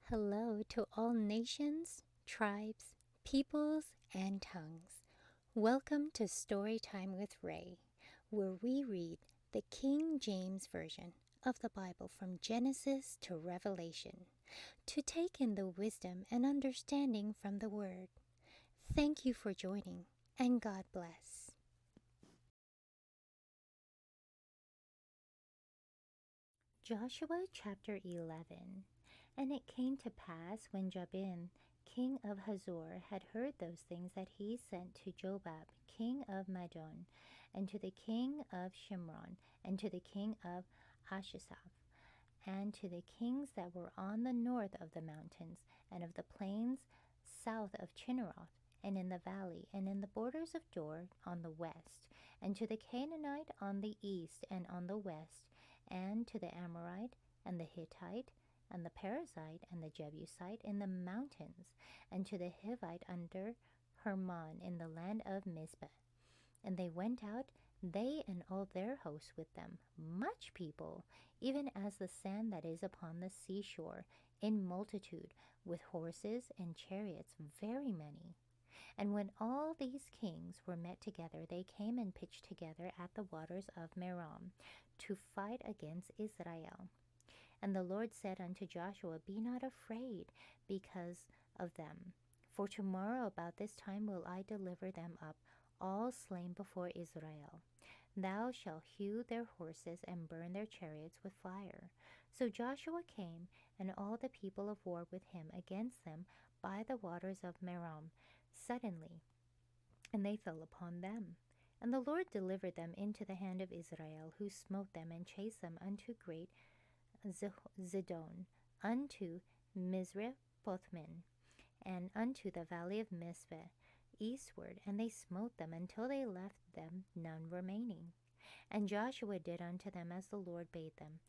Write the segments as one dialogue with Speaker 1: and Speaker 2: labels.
Speaker 1: Hello to all nations, tribes, peoples, and tongues. Welcome to Storytime with Ray, where we read the King James Version of the Bible from Genesis to Revelation, to take in the wisdom and understanding from the Word. Thank you for joining, and God bless. Joshua chapter 11. And it came to pass when Jabin, king of Hazor, had heard those things that he sent to Jobab, king of Madon, and to the king of Shimron, and to the king of Ashishaph, and to the kings that were on the north of the mountains, and of the plains south of Chinneroth, and in the valley, and in the borders of Dor on the west, and to the Canaanite on the east and on the west, and to the Amorite, and the Hittite, and the Perizzite, and the Jebusite in the mountains, and to the Hivite under Hermon in the land of Mizpeh. And they went out, they and all their hosts with them, much people, even as the sand that is upon the seashore, in multitude, with horses and chariots very many. And when all these kings were met together, they came and pitched together at the waters of Merom, to fight against Israel. And the Lord said unto Joshua, Be not afraid because of them, for tomorrow about this time will I deliver them up, all slain before Israel. Thou shalt hew their horses and burn their chariots with fire. So Joshua came, and all the people of war with him against them by the waters of Merom, suddenly, and they fell upon them. And the Lord delivered them into the hand of Israel, who smote them and chased them unto great Zidon, unto Misrephothmin, and unto the valley of Mizpeh, eastward, and they smote them until they left them none remaining. And Joshua did unto them as the Lord bade them.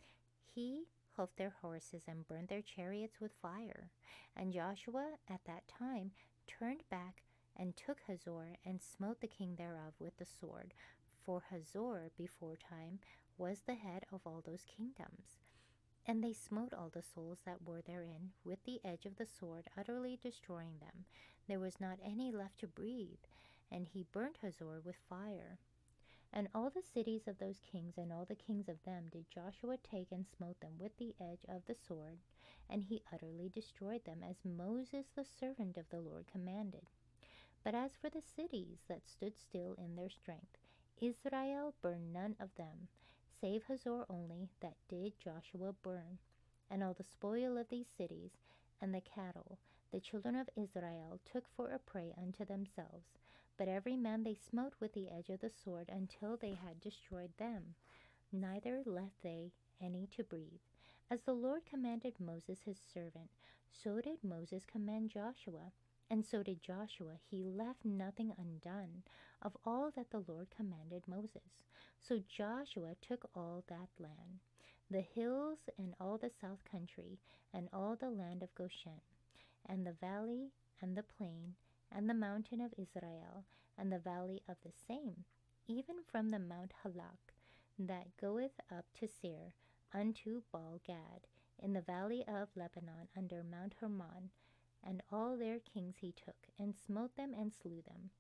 Speaker 1: He hoofed their horses and burnt their chariots with fire. And Joshua at that time turned back and took Hazor, and smote the king thereof with the sword. For Hazor beforetime was the head of all those kingdoms. And they smote all the souls that were therein with the edge of the sword, utterly destroying them. There was not any left to breathe, and he burnt Hazor with fire. And all the cities of those kings and all the kings of them did Joshua take and smote them with the edge of the sword, and he utterly destroyed them, as Moses the servant of the Lord commanded. But as for the cities that stood still in their strength, Israel burned none of them, save Hazor only, that did Joshua burn. And all the spoil of these cities, and the cattle, the children of Israel took for a prey unto themselves. But every man they smote with the edge of the sword until they had destroyed them, neither left they any to breathe. As the Lord commanded Moses his servant, so did Moses command Joshua. And so did Joshua. He left nothing undone of all that the Lord commanded Moses. So Joshua took all that land, the hills and all the south country, and all the land of Goshen, and the valley, and the plain, and the mountain of Israel, and the valley of the same, even from the Mount Halak, that goeth up to Seir, unto Baal Gad, in the valley of Lebanon, under Mount Hermon. And all their kings he took, and smote them and slew them.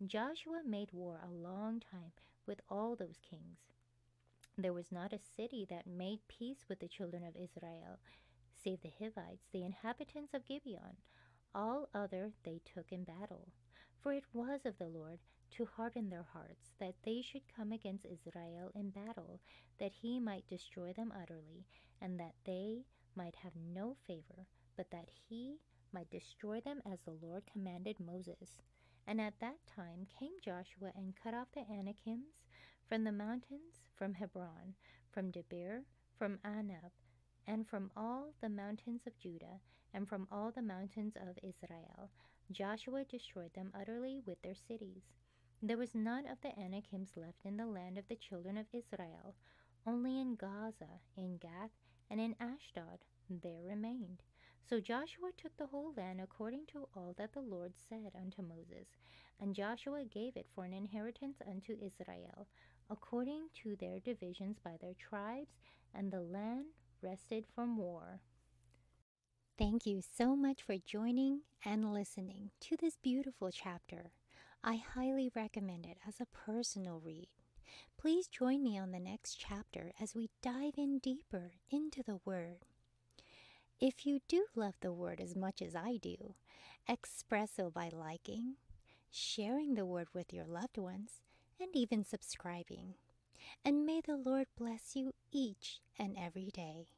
Speaker 1: Joshua made war a long time with all those kings. There was not a city that made peace with the children of Israel, save the Hivites, the inhabitants of Gibeon. All other they took in battle. For it was of the Lord to harden their hearts, that they should come against Israel in battle, that he might destroy them utterly, and that they might have no favor, but that he might destroy them as the Lord commanded Moses. And at that time came Joshua and cut off the Anakims from the mountains, from Hebron, from Debir, from Anab, and from all the mountains of Judah, and from all the mountains of Israel. Joshua destroyed them utterly with their cities. There was none of the Anakims left in the land of the children of Israel, only in Gaza, in Gath, and in Ashdod there remained. So Joshua took the whole land according to all that the Lord said unto Moses, and Joshua gave it for an inheritance unto Israel, according to their divisions by their tribes, and the land rested from war. Thank you so much for joining and listening to this beautiful chapter. I highly recommend it as a personal read. Please join me on the next chapter as we dive in deeper into the Word. If you do love the Word as much as I do, express so by liking, sharing the Word with your loved ones, and even subscribing. And may the Lord bless you each and every day.